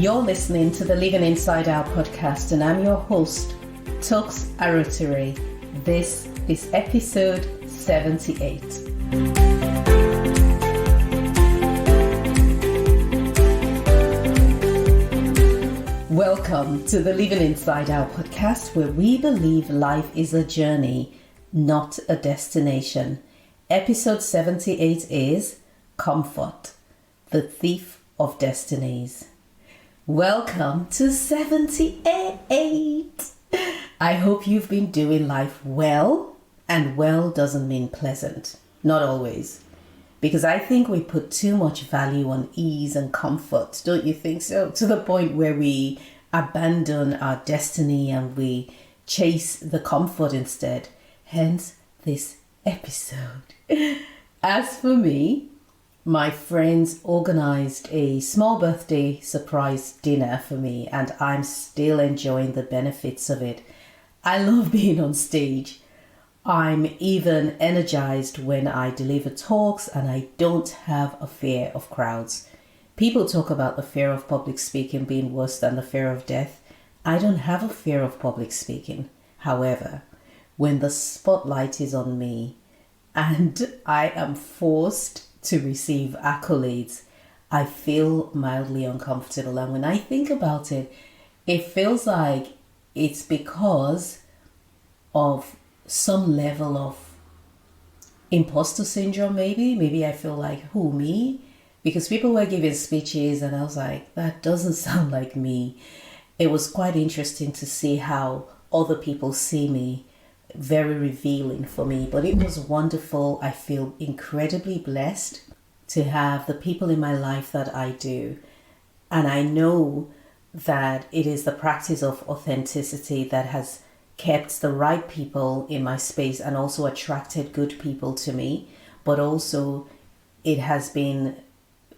You're listening to the Living Inside Out podcast, and I'm your host, Tux Arutire. This is episode 78. Welcome to the Living Inside Out podcast, where we believe life is a journey, not a destination. Episode 78 is Comfort, the Thief of Destinies. Welcome to 78. I hope you've been doing life well, and well doesn't mean pleasant. Not always. Because I think we put too much value on ease and comfort, don't you think so? To the point where we abandon our destiny and we chase the comfort instead. Hence this episode. As for me, my friends organized a small birthday surprise dinner for me, and I'm still enjoying the benefits of it. I love being on stage. I'm even energized when I deliver talks, and I don't have a fear of crowds. People talk about the fear of public speaking being worse than the fear of death. I don't have a fear of public speaking. However, when the spotlight is on me and I am forced to receive accolades, I feel mildly uncomfortable. And when I think about it, it feels like it's because of some level of imposter syndrome, maybe. Maybe I feel like, who, me? Because people were giving speeches and I was like, that doesn't sound like me. It was quite interesting to see how other people see me. Very revealing for me, but it was wonderful. I feel incredibly blessed to have the people in my life that I do. And I know that it is the practice of authenticity that has kept the right people in my space and also attracted good people to me. But also it has been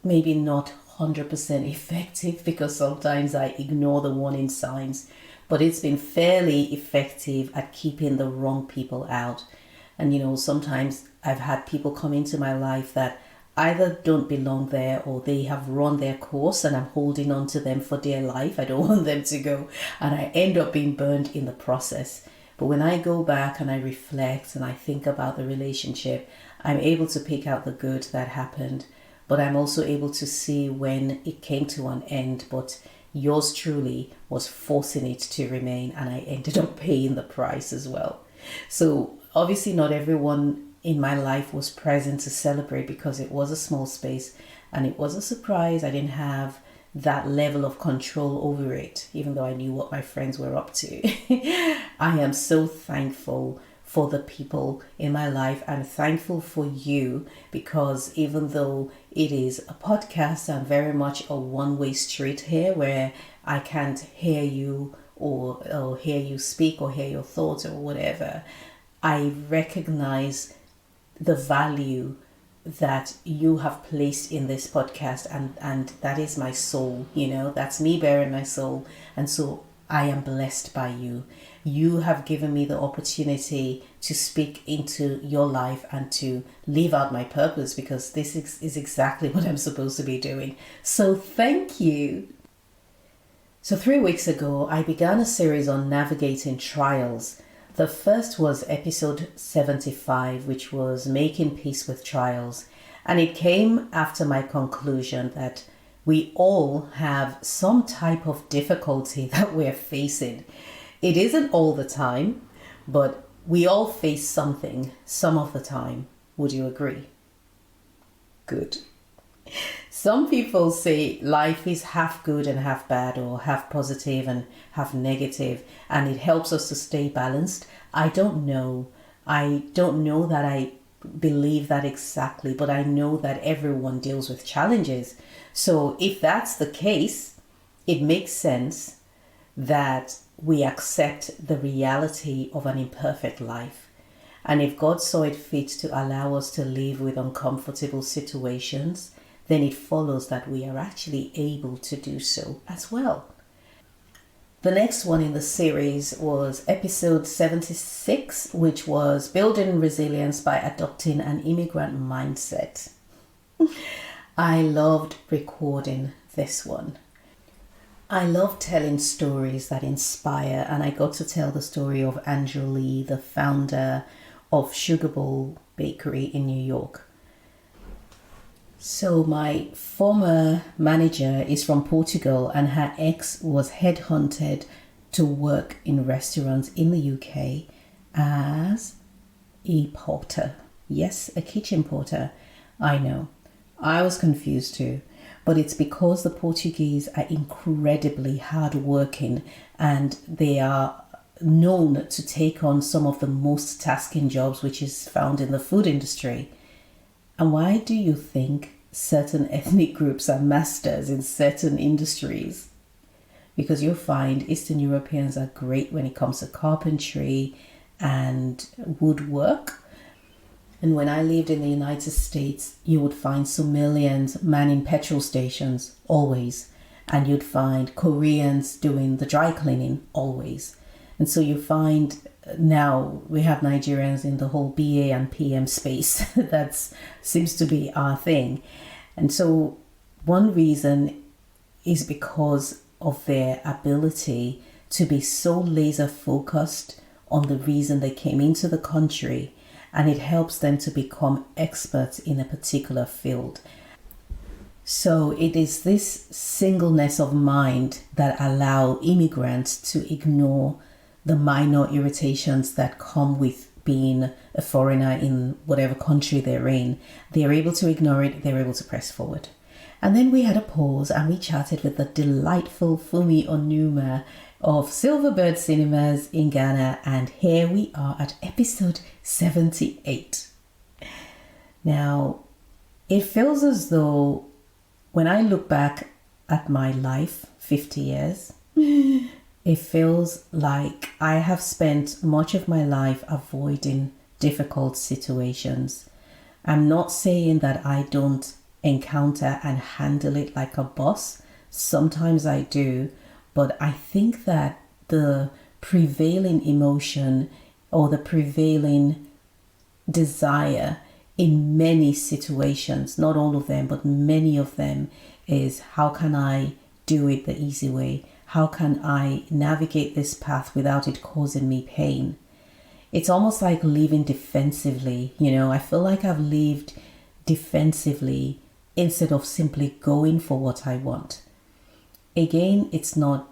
maybe not 100% effective because sometimes I ignore the warning signs. But it's been fairly effective at keeping the wrong people out. And, sometimes I've had people come into my life that either don't belong there or they have run their course and I'm holding on to them for dear life. I don't want them to go. And I end up being burned in the process. But when I go back and I reflect and I think about the relationship, I'm able to pick out the good that happened. But I'm also able to see when it came to an end. But yours truly was forcing it to remain, and I ended up paying the price as well. So obviously not everyone in my life was present to celebrate because it was a small space and it was a surprise. I didn't have that level of control over it, even though I knew what my friends were up to. I am so thankful for the people in my life. I'm thankful for you because even though it is a podcast, I'm very much a one-way street here where I can't hear you or hear you speak or hear your thoughts or whatever. I recognize the value that you have placed in this podcast, and that is my soul, that's me bearing my soul. And so I am blessed by you. You have given me the opportunity to speak into your life and to live out my purpose, because this is exactly what I'm supposed to be doing. So thank you. So 3 weeks ago, I began a series on navigating trials. The first was episode 75, which was Making Peace with Trials. And it came after my conclusion that we all have some type of difficulty that we're facing. It isn't all the time, but we all face something some of the time. Would you agree? Good. Some people say life is half good and half bad, or half positive and half negative, and it helps us to stay balanced. I don't know. I don't know that I believe that exactly, but I know that everyone deals with challenges. So if that's the case, it makes sense that we accept the reality of an imperfect life. And if God saw it fit to allow us to live with uncomfortable situations, then it follows that we are actually able to do so as well. The next one in the series was episode 76, which was Building Resilience by Adopting an Immigrant Mindset. I loved recording this one. I love telling stories that inspire, and I got to tell the story of Andrew Lee, the founder of Sugarbowl Bakery in New York. So my former manager is from Portugal, and her ex was headhunted to work in restaurants in the UK as a porter. Yes, a kitchen porter. I know. I was confused too. But it's because the Portuguese are incredibly hardworking, and they are known to take on some of the most tasking jobs which is found in the food industry. And why do you think certain ethnic groups are masters in certain industries? Because you'll find Eastern Europeans are great when it comes to carpentry and woodwork. And when I lived in the United States, you would find Somalians manning petrol stations, always. And you'd find Koreans doing the dry cleaning, always. And so you find now we have Nigerians in the whole BA and PM space. That seems to be our thing. And so one reason is because of their ability to be so laser focused on the reason they came into the country, and it helps them to become experts in a particular field. So it is this singleness of mind that allow immigrants to ignore the minor irritations that come with being a foreigner in whatever country they're in. They're able to ignore it, they're able to press forward. And then we had a pause and we chatted with the delightful Fumi Onuma of Silverbird Cinemas in Ghana, and here we are at episode 78. Now, it feels as though when I look back at my life, 50 years, it feels like I have spent much of my life avoiding difficult situations. I'm not saying that I don't encounter and handle it like a boss. Sometimes I do. But I think that the prevailing emotion or the prevailing desire in many situations, not all of them, but many of them, is how can I do it the easy way? How can I navigate this path without it causing me pain? It's almost like living defensively. I feel like I've lived defensively instead of simply going for what I want. Again, it's not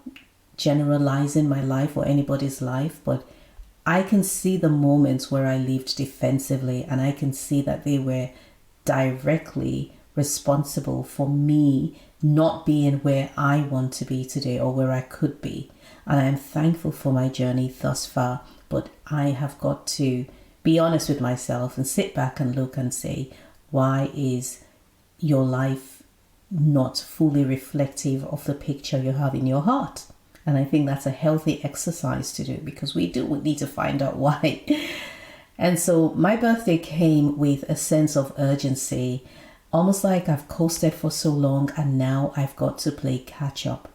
generalizing my life or anybody's life, but I can see the moments where I lived defensively, and I can see that they were directly responsible for me not being where I want to be today or where I could be. And I am thankful for my journey thus far, but I have got to be honest with myself and sit back and look and say, why is your life not fully reflective of the picture you have in your heart? And I think that's a healthy exercise to do, because we need to find out why. And so my birthday came with a sense of urgency, almost like I've coasted for so long and now I've got to play catch up.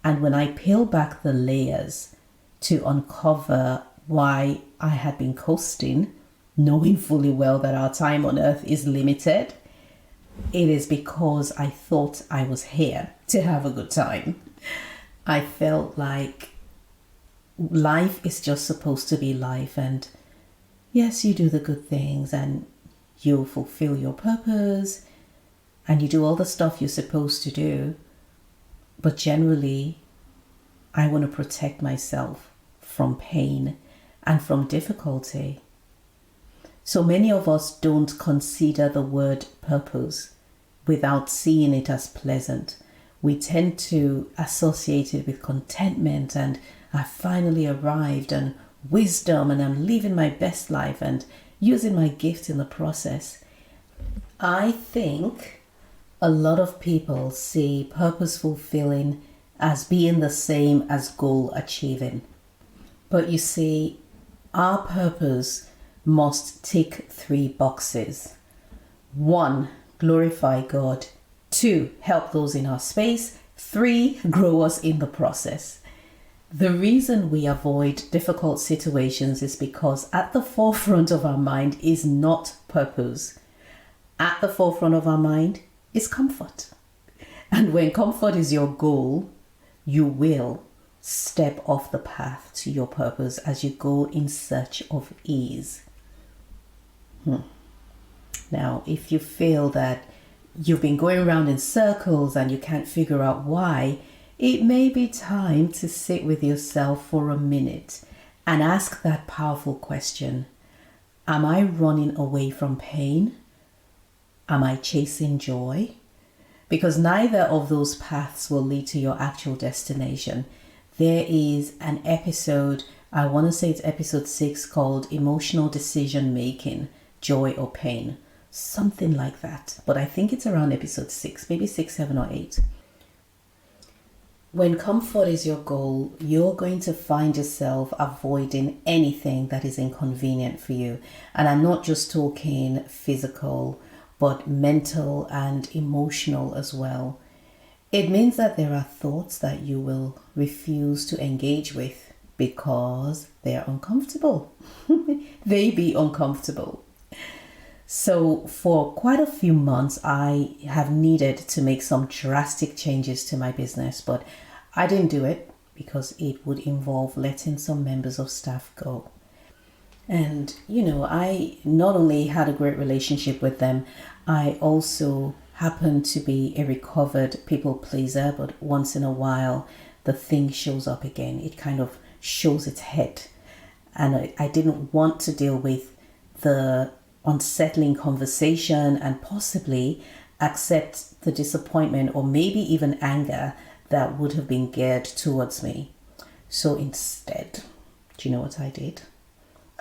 And when I peel back the layers to uncover why I had been coasting, knowing fully well that our time on earth is limited, it is because I thought I was here to have a good time. I felt like life is just supposed to be life, and yes, you do the good things and you fulfill your purpose and you do all the stuff you're supposed to do. But generally, I want to protect myself from pain and from difficulty. So many of us don't consider the word purpose without seeing it as pleasant. We tend to associate it with contentment and I finally arrived and wisdom and I'm living my best life and using my gift in the process. I think a lot of people see purpose fulfilling as being the same as goal achieving. But you see, our purpose must tick 3 boxes. 1, glorify God. 2, help those in our space. 3, grow us in the process. The reason we avoid difficult situations is because at the forefront of our mind is not purpose. At the forefront of our mind is comfort. And when comfort is your goal, you will step off the path to your purpose as you go in search of ease. Now, if you feel that you've been going around in circles and you can't figure out why, it may be time to sit with yourself for a minute and ask that powerful question. Am I running away from pain? Am I chasing joy? Because neither of those paths will lead to your actual destination. There is an episode, I want to say it's episode 6, called Emotional Decision Making, Joy or Pain. Something like that. But I think it's around episode 6, maybe 6, 7, or 8. When comfort is your goal, you're going to find yourself avoiding anything that is inconvenient for you. And I'm not just talking physical, but mental and emotional as well. It means that there are thoughts that you will refuse to engage with because they're uncomfortable. They be uncomfortable. So for quite a few months, I have needed to make some drastic changes to my business, but I didn't do it because it would involve letting some members of staff go. And, I not only had a great relationship with them, I also happened to be a recovered people pleaser, but once in a while, the thing shows up again. It kind of shows its head. And I didn't want to deal with the unsettling conversation and possibly accept the disappointment or maybe even anger that would have been geared towards me. So instead, do you know what I did?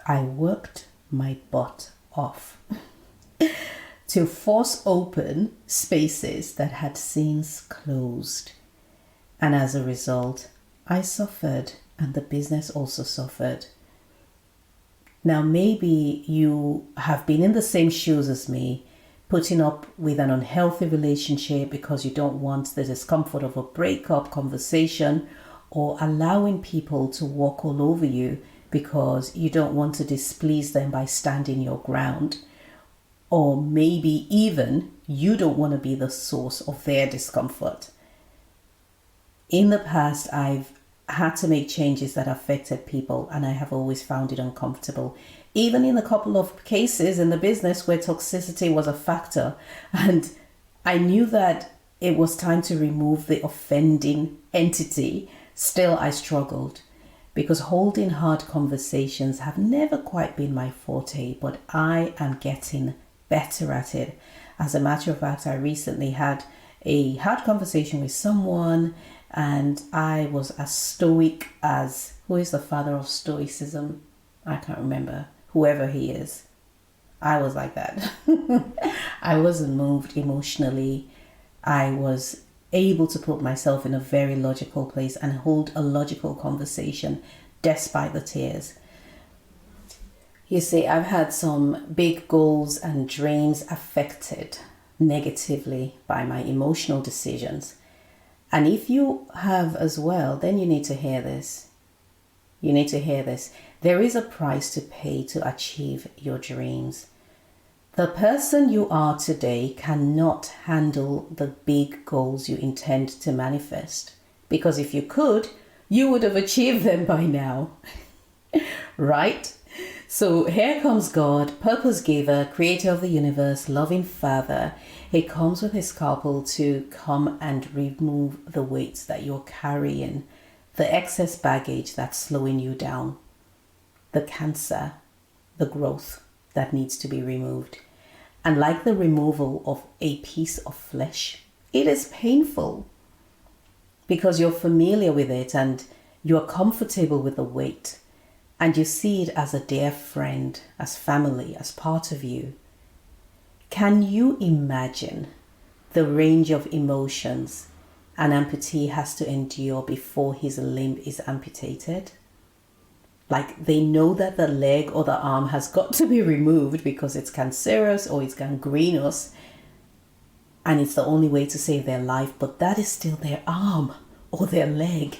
I worked my butt off to force open spaces that had since closed. And as a result, I suffered and the business also suffered. Now, maybe you have been in the same shoes as me, putting up with an unhealthy relationship because you don't want the discomfort of a breakup conversation, or allowing people to walk all over you because you don't want to displease them by standing your ground. Or maybe even you don't want to be the source of their discomfort. In the past, I've had to make changes that affected people, and I have always found it uncomfortable. Even in a couple of cases in the business where toxicity was a factor, and I knew that it was time to remove the offending entity, still I struggled. Because holding hard conversations have never quite been my forte, but I am getting better at it. As a matter of fact, I recently had a hard conversation with someone, and I was as stoic as, who is the father of stoicism? I can't remember. Whoever he is. I was like that. I wasn't moved emotionally. I was able to put myself in a very logical place and hold a logical conversation despite the tears. You see, I've had some big goals and dreams affected negatively by my emotional decisions. And if you have as well, then you need to hear this. You need to hear this. There is a price to pay to achieve your dreams. The person you are today cannot handle the big goals you intend to manifest. Because if you could, you would have achieved them by now. Right? So here comes God, purpose giver, creator of the universe, loving father. He comes with his scalpel to come and remove the weights that you're carrying, the excess baggage that's slowing you down, the cancer, the growth that needs to be removed. And like the removal of a piece of flesh, it is painful because you're familiar with it and you're comfortable with the weight, and you see it as a dear friend, as family, as part of you. Can you imagine the range of emotions an amputee has to endure before his limb is amputated? Like, they know that the leg or the arm has got to be removed because it's cancerous or it's gangrenous, and it's the only way to save their life, but that is still their arm or their leg.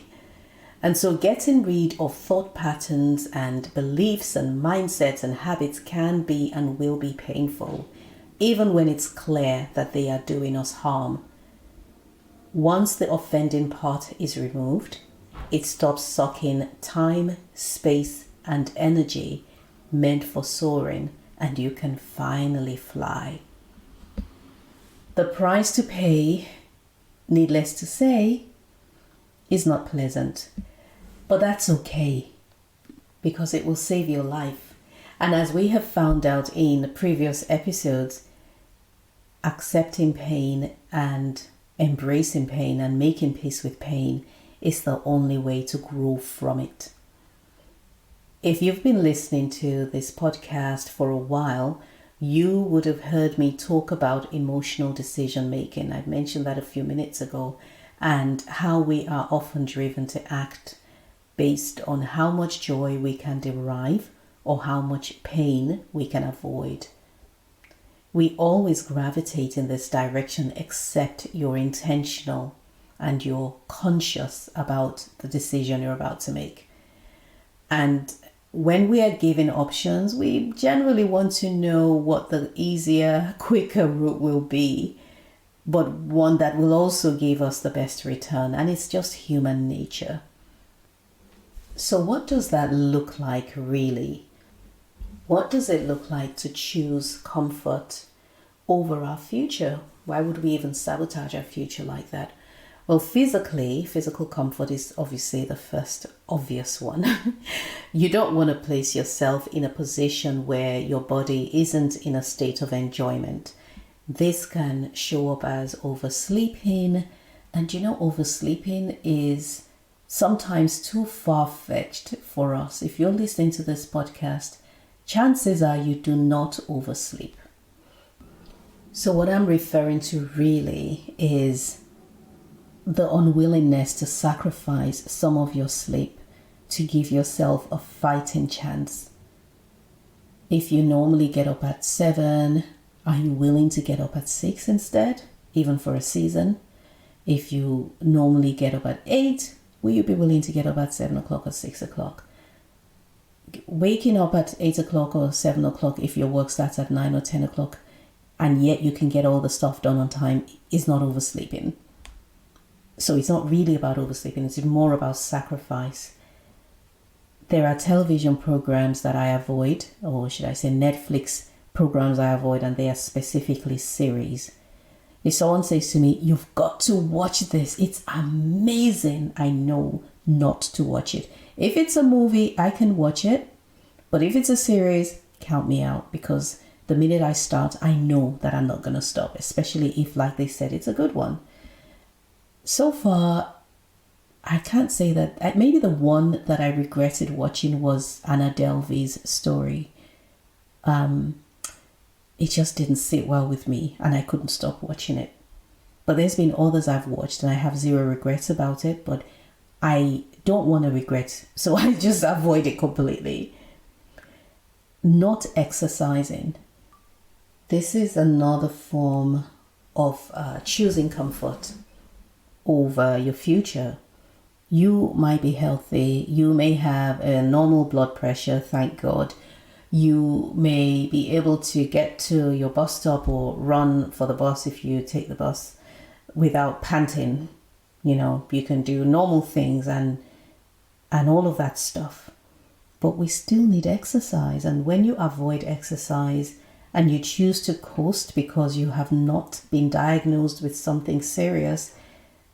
And so getting rid of thought patterns and beliefs and mindsets and habits can be and will be painful, even when it's clear that they are doing us harm. Once the offending part is removed, it stops sucking time, space, and energy meant for soaring, and you can finally fly. The price to pay, needless to say, is not pleasant, but that's okay because it will save your life. And as we have found out in previous episodes, accepting pain and embracing pain and making peace with pain is the only way to grow from it. If you've been listening to this podcast for a while, you would have heard me talk about emotional decision making. I mentioned that a few minutes ago, and how we are often driven to act based on how much joy we can derive or how much pain we can avoid. We always gravitate in this direction except you're intentional and you're conscious about the decision you're about to make. And when we are given options, we generally want to know what the easier, quicker route will be, but one that will also give us the best return. And it's just human nature. So what does that look like really? What does it look like to choose comfort over our future? Why would we even sabotage our future like that? Well, physical comfort is obviously the first obvious one. You don't want to place yourself in a position where your body isn't in a state of enjoyment. This can show up as oversleeping. And oversleeping is sometimes too far-fetched for us. If you're listening to this podcast, chances are you do not oversleep. So what I'm referring to really is the unwillingness to sacrifice some of your sleep to give yourself a fighting chance. If you normally get up at 7, are you willing to get up at 6 instead, even for a season? If you normally get up at 8, will you be willing to get up at 7 o'clock or 6 o'clock? Waking up at 8 o'clock or 7 o'clock if your work starts at 9 or 10 o'clock, and yet you can get all the stuff done on time, is not oversleeping. So it's not really about oversleeping, it's more about sacrifice. There are television programs that I avoid, or should I say Netflix programs I avoid, and they are specifically series. If someone says to me, "You've got to watch this, it's amazing," I know not to watch it. If it's a movie, I can watch it, but if it's a series, count me out, because the minute I start, I know that I'm not going to stop, especially if, like they said, it's a good one. So far, I can't say that. Maybe the one that I regretted watching was Anna Delvey's story. It just didn't sit well with me and I couldn't stop watching it. But there's been others I've watched and I have zero regrets about it, but I don't want to regret, so I just avoid it completely. Not exercising. This is another form of choosing comfort over your future. You might be healthy. You may have a normal blood pressure, thank God. You may be able to get to your bus stop or run for the bus if you take the bus without panting. You can do normal things and all of that stuff. But we still need exercise. And when you avoid exercise and you choose to coast because you have not been diagnosed with something serious,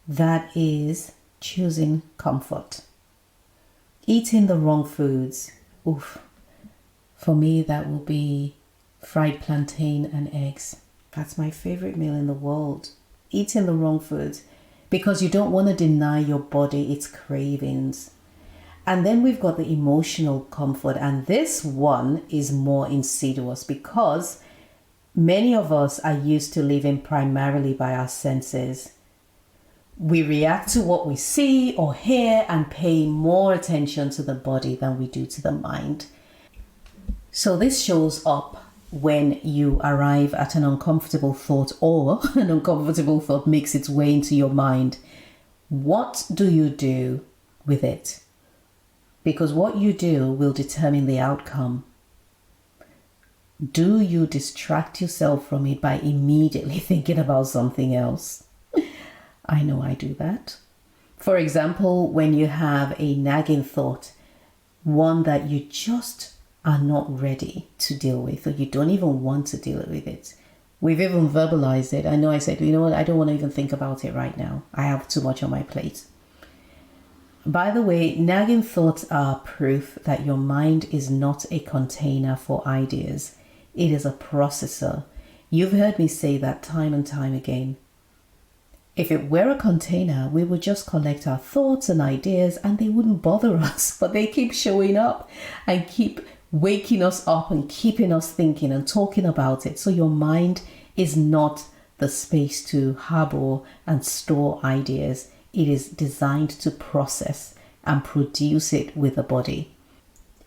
that is choosing comfort. Eating the wrong foods. Oof. For me, that will be fried plantain and eggs. That's my favorite meal in the world. Eating the wrong foods because you don't want to deny your body its cravings. And then we've got the emotional comfort. And this one is more insidious because many of us are used to living primarily by our senses. We react to what we see or hear and pay more attention to the body than we do to the mind. So this shows up when you arrive at an uncomfortable thought or an uncomfortable thought makes its way into your mind. What do you do with it? Because what you do will determine the outcome. Do you distract yourself from it by immediately thinking about something else? I know I do that. For example, when you have a nagging thought, one that you just are not ready to deal with, or you don't even want to deal with it. We've even verbalized it. I know I said, you know what, I don't want to even think about it right now. I have too much on my plate. By the way, nagging thoughts are proof that your mind is not a container for ideas. It is a processor. You've heard me say that time and time again. If it were a container, we would just collect our thoughts and ideas and they wouldn't bother us, but they keep showing up and keep waking us up and keeping us thinking and talking about it. So your mind is not the space to harbor and store ideas. It is designed to process and produce it with the body.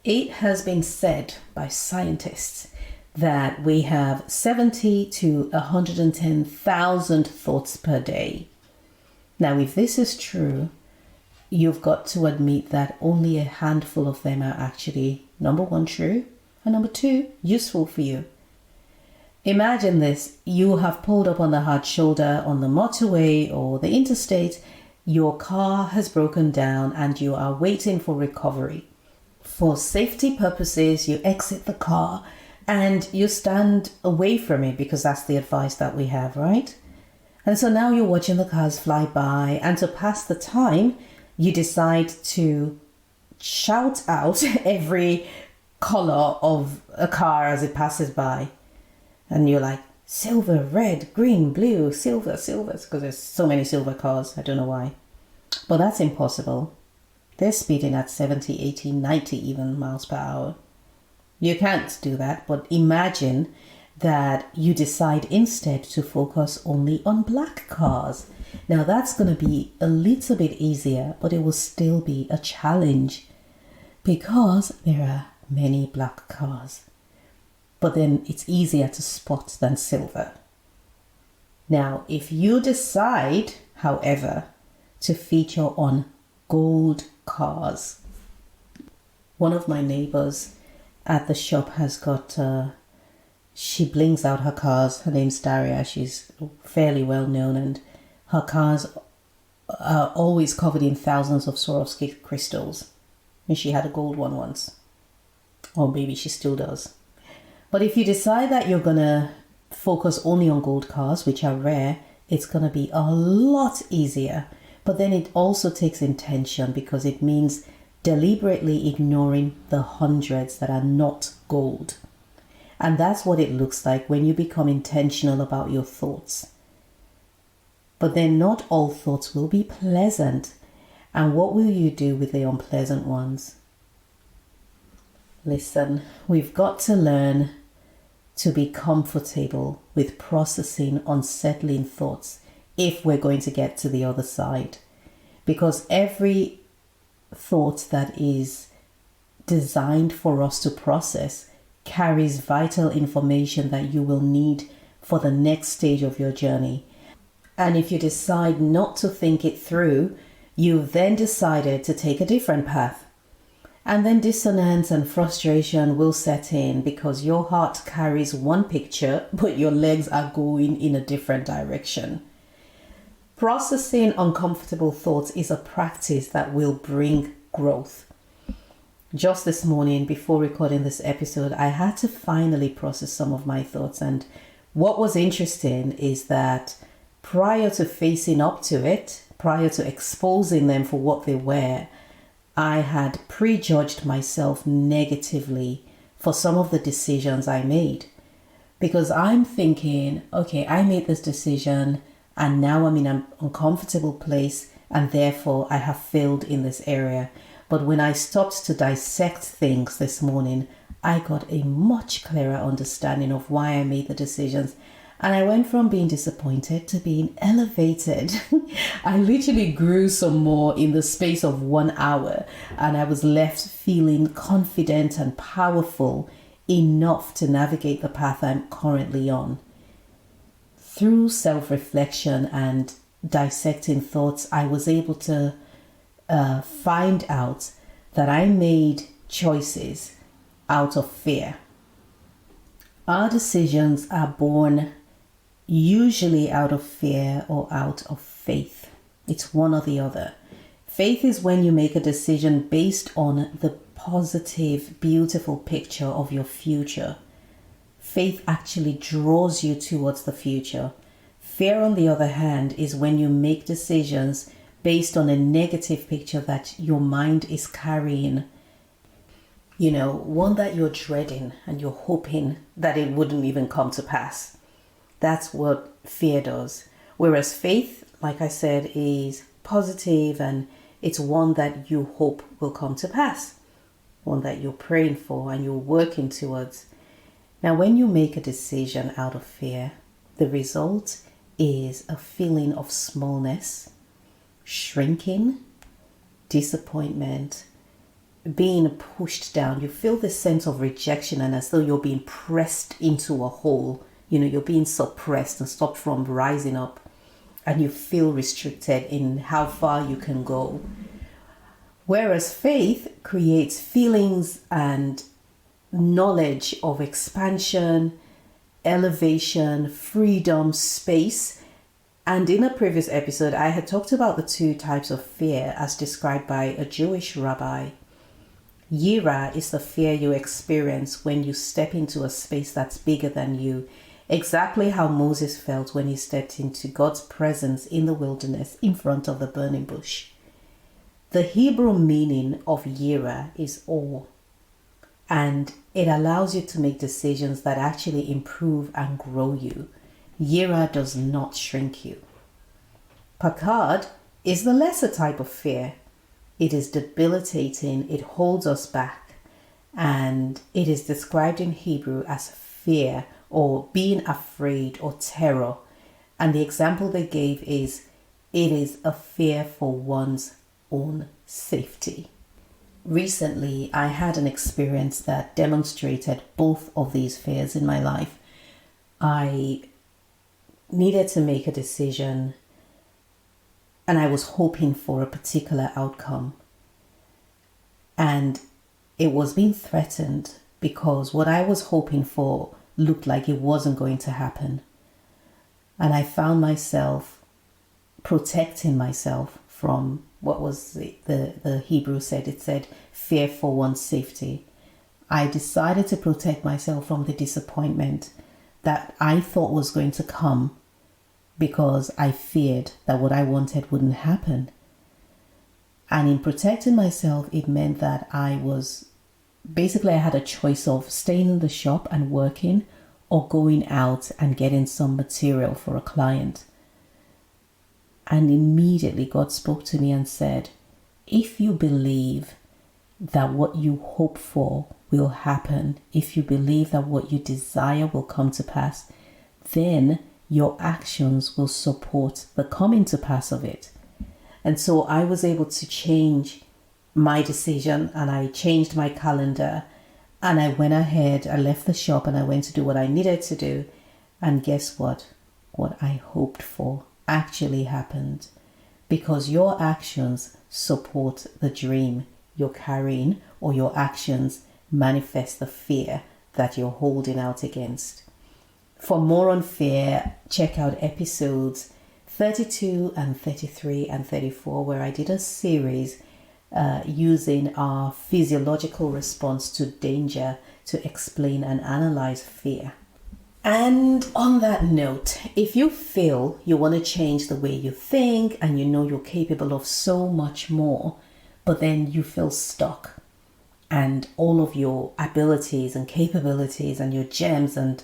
It has been said by scientists that we have 70 to 110,000 thoughts per day. Now, if this is true, you've got to admit that only a handful of them are actually, number one, true, and number two, useful for you. Imagine this. You have pulled up on the hard shoulder on the motorway or the interstate. Your car has broken down and you are waiting for recovery. For safety purposes, you exit the car and you stand away from it because that's the advice that we have, right? And so now you're watching the cars fly by, and to pass the time, you decide to shout out every color of a car as it passes by. And you're like, silver, red, green, blue, silver, because there's so many silver cars. I don't know why. But that's impossible. They're speeding at 70, 80, 90 even miles per hour. You can't do that, but imagine that you decide instead to focus only on black cars. Now that's going to be a little bit easier, but it will still be a challenge because there are many black cars. But then it's easier to spot than silver. Now, if you decide, however, to feature on gold cars, one of my neighbors at the shop has got, she blings out her cars. Her name's Daria. She's fairly well known, and her cars are always covered in thousands of Swarovski crystals. And she had a gold one once. Or maybe she still does. But if you decide that you're going to focus only on gold cars, which are rare, it's going to be a lot easier. But then it also takes intention because it means deliberately ignoring the hundreds that are not gold. And that's what it looks like when you become intentional about your thoughts. But then not all thoughts will be pleasant. And what will you do with the unpleasant ones? Listen, we've got to learn to be comfortable with processing unsettling thoughts if we're going to get to the other side. Because every thought that is designed for us to process carries vital information that you will need for the next stage of your journey. And if you decide not to think it through, you've then decided to take a different path. And then dissonance and frustration will set in because your heart carries one picture, but your legs are going in a different direction. Processing uncomfortable thoughts is a practice that will bring growth. Just this morning, before recording this episode, I had to finally process some of my thoughts. And what was interesting is that prior to facing up to it, prior to exposing them for what they were, I had prejudged myself negatively for some of the decisions I made. Because I'm thinking, okay, I made this decision and now I'm in an uncomfortable place and therefore I have failed in this area. But when I stopped to dissect things this morning, I got a much clearer understanding of why I made the decisions. And I went from being disappointed to being elevated. I literally grew some more in the space of 1 hour, and I was left feeling confident and powerful enough to navigate the path I'm currently on. Through self-reflection and dissecting thoughts, I was able to find out that I made choices out of fear. Our decisions are born usually out of fear or out of faith. It's one or the other. Faith is when you make a decision based on the positive, beautiful picture of your future. Faith actually draws you towards the future. Fear, on the other hand, is when you make decisions based on a negative picture that your mind is carrying. One that you're dreading and you're hoping that it wouldn't even come to pass. That's what fear does. Whereas faith, like I said, is positive and it's one that you hope will come to pass. One that you're praying for and you're working towards. Now, when you make a decision out of fear, the result is a feeling of smallness, shrinking, disappointment, being pushed down. You feel this sense of rejection and as though you're being pressed into a hole. You're being suppressed and stopped from rising up. And you feel restricted in how far you can go. Whereas faith creates feelings and knowledge of expansion, elevation, freedom, space. And in a previous episode, I had talked about the two types of fear as described by a Jewish rabbi. Yira is the fear you experience when you step into a space that's bigger than you. Exactly how Moses felt when he stepped into God's presence in the wilderness in front of the burning bush. The Hebrew meaning of yira is awe, and it allows you to make decisions that actually improve and grow you. Yira does not shrink you. Pakad is the lesser type of fear. It is debilitating, it holds us back, and it is described in Hebrew as fear or being afraid or terror. And the example they gave is, it is a fear for one's own safety. Recently, I had an experience that demonstrated both of these fears in my life. I needed to make a decision and I was hoping for a particular outcome. And it was being threatened because what I was hoping for looked like it wasn't going to happen. And I found myself protecting myself from what was the Hebrew said. It said fear for one's safety. I decided to protect myself from the disappointment that I thought was going to come because I feared that what I wanted wouldn't happen. And in protecting myself, it meant that I had a choice of staying in the shop and working or going out and getting some material for a client. And immediately God spoke to me and said, if you believe that what you hope for will happen, if you believe that what you desire will come to pass, then your actions will support the coming to pass of it. And so I was able to change my decision and I changed my calendar and I went ahead, I left the shop and I went to do what I needed to do. And guess what? What I hoped for actually happened, because your actions support the dream you're carrying, or your actions manifest the fear that you're holding out against. For more on fear, check out episodes 32 and 33 and 34, where I did a series using our physiological response to danger to explain and analyze fear. And on that note, if you feel you want to change the way you think and you know you're capable of so much more, but then you feel stuck and all of your abilities and capabilities and your gems and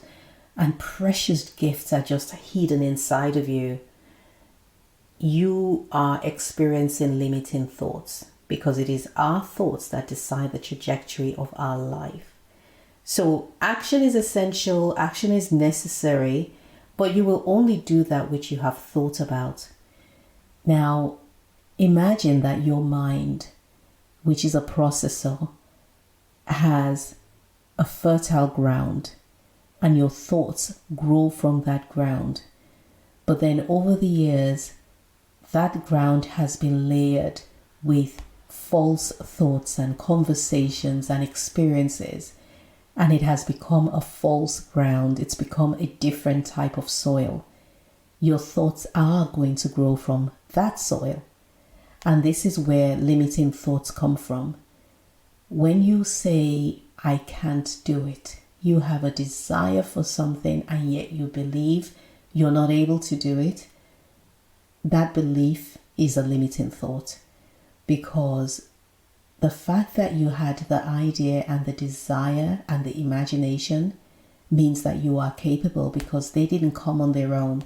precious gifts are just hidden inside of you, you are experiencing limiting thoughts, because it is our thoughts that decide the trajectory of our life. So action is essential, action is necessary, but you will only do that which you have thought about. Now, imagine that your mind, which is a processor, has a fertile ground and your thoughts grow from that ground. But then over the years, that ground has been layered with false thoughts and conversations and experiences. And it has become a false ground. It's become a different type of soil. your thoughts are going to grow from that soil. And this is where limiting thoughts come from. When you say, I can't do it, you have a desire for something and yet you believe you're not able to do it, that belief is a limiting thought, because the fact that you had the idea and the desire and the imagination means that you are capable, because they didn't come on their own.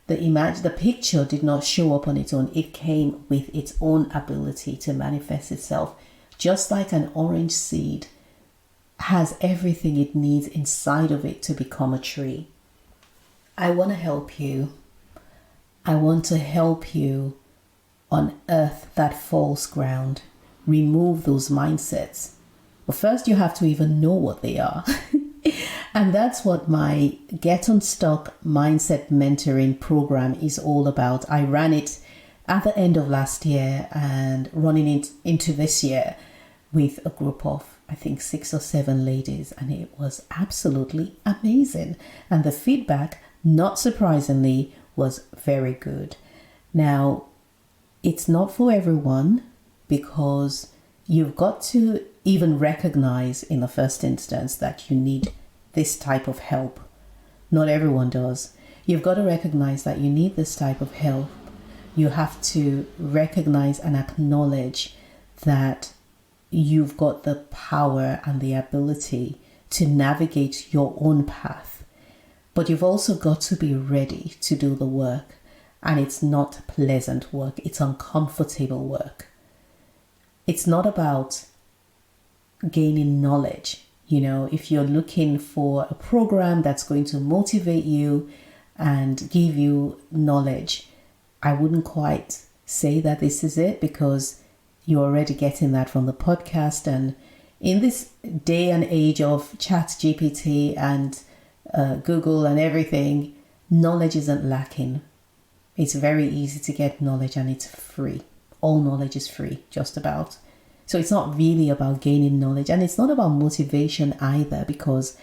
The picture did not show up on its own. It came with its own ability to manifest itself. Just like an orange seed has everything it needs inside of it to become a tree. I want to help you. I want to help you unearth that false ground. Remove those mindsets. But first you have to even know what they are. And that's what my Get Unstuck Mindset Mentoring program is all about. I ran it at the end of last year and running it into this year with a group of, I think, 6 or 7 ladies. And it was absolutely amazing. And the feedback, not surprisingly, was very good. Now, it's not for everyone, because you've got to even recognize in the first instance that you need this type of help. Not everyone does. You've got to recognize that you need this type of help. You have to recognize and acknowledge that you've got the power and the ability to navigate your own path. But you've also got to be ready to do the work. And it's not pleasant work. It's uncomfortable work. It's not about gaining knowledge. You know, if you're looking for a program that's going to motivate you and give you knowledge, I wouldn't quite say that this is it, because you're already getting that from the podcast. And in this day and age of ChatGPT and Google and everything, knowledge isn't lacking. It's very easy to get knowledge, and it's free. All knowledge is free, just about. So it's not really about gaining knowledge, and it's not about motivation either, because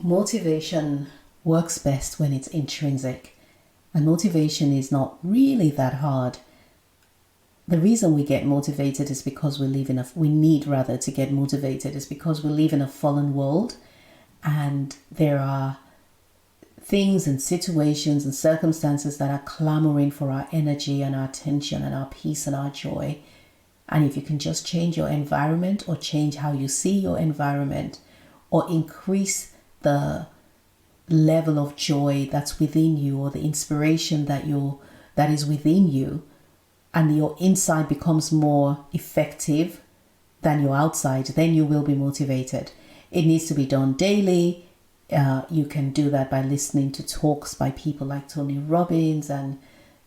motivation works best when it's intrinsic, and motivation is not really that hard. The reason we get motivated is because we need to get motivated is because we live in a fallen world, and there are things and situations and circumstances that are clamoring for our energy and our attention and our peace and our joy. And if you can just change your environment, or change how you see your environment, or increase the level of joy that's within you, or the inspiration that is within you, and your inside becomes more effective than your outside, then you will be motivated. It needs to be done daily. You can do that by listening to talks by people like Tony Robbins and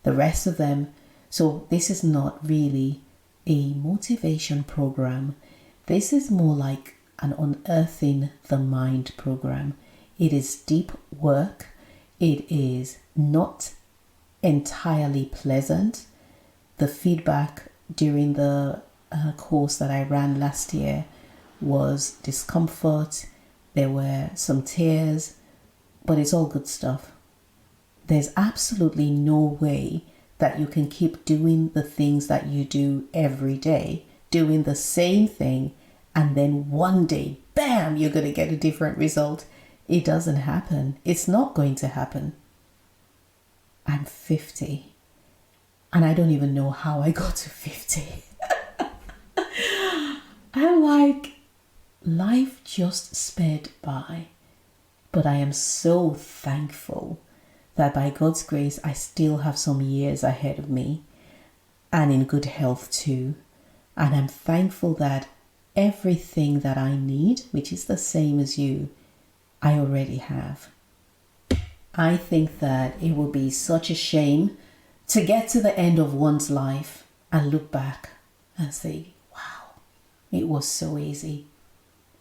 the rest of them. So this is not really a motivation program. This is more like an unearthing the mind program. It is deep work. It is not entirely pleasant. The feedback during the course that I ran last year was discomfort. There were some tears, but it's all good stuff. There's absolutely no way that you can keep doing the things that you do every day, doing the same thing, and then one day, bam, you're going to get a different result. It doesn't happen. It's not going to happen. I'm 50, and I don't even know how I got to 50. I'm like, life just sped by, but I am so thankful that by God's grace, I still have some years ahead of me, and in good health too. And I'm thankful that everything that I need, which is the same as you, I already have. I think that it would be such a shame to get to the end of one's life and look back and say, wow, it was so easy.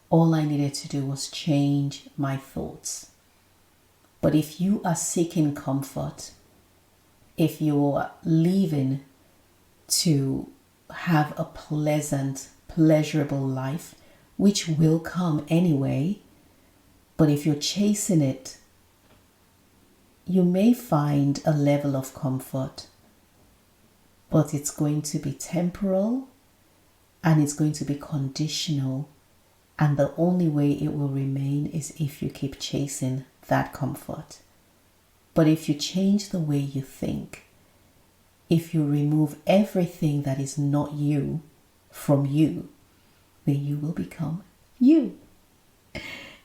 All I needed to do was change my thoughts. But if you are seeking comfort, if you're leaving to have a pleasant, pleasurable life, which will come anyway, but if you're chasing it you may find a level of comfort, but it's going to be temporal and it's going to be conditional. And the only way it will remain is if you keep chasing that comfort. But if you change the way you think, if you remove everything that is not you from you, then you will become you.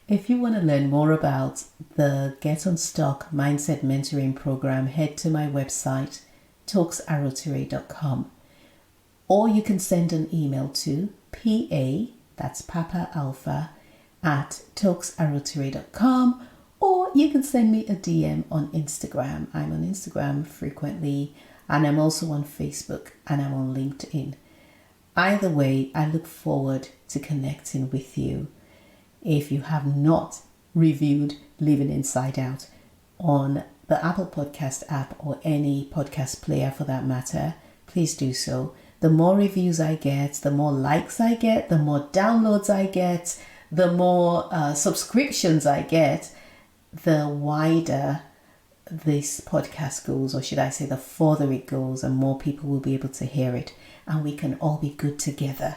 If you want to learn more about the Get Unstuck Mindset Mentoring Program, head to my website, talksarotire.com, or you can send an email to PA, that's Papa Alpha, at talksarotire.com, or you can send me a DM on Instagram. I'm on Instagram frequently, and I'm also on Facebook, and I'm on LinkedIn. Either way, I look forward to connecting with you. If you have not reviewed Living Inside Out on the Apple Podcast app or any podcast player for that matter, please do so. The more reviews I get, the more likes I get, the more downloads I get, the more subscriptions I get, the wider this podcast goes, or should I say the further it goes, and more people will be able to hear it, and we can all be good together.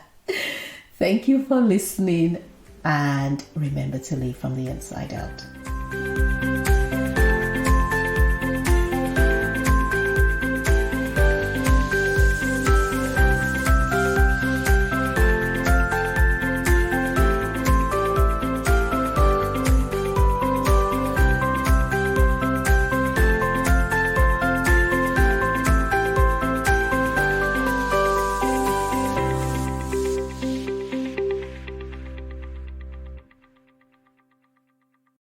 Thank you for listening, and remember to live from the inside out.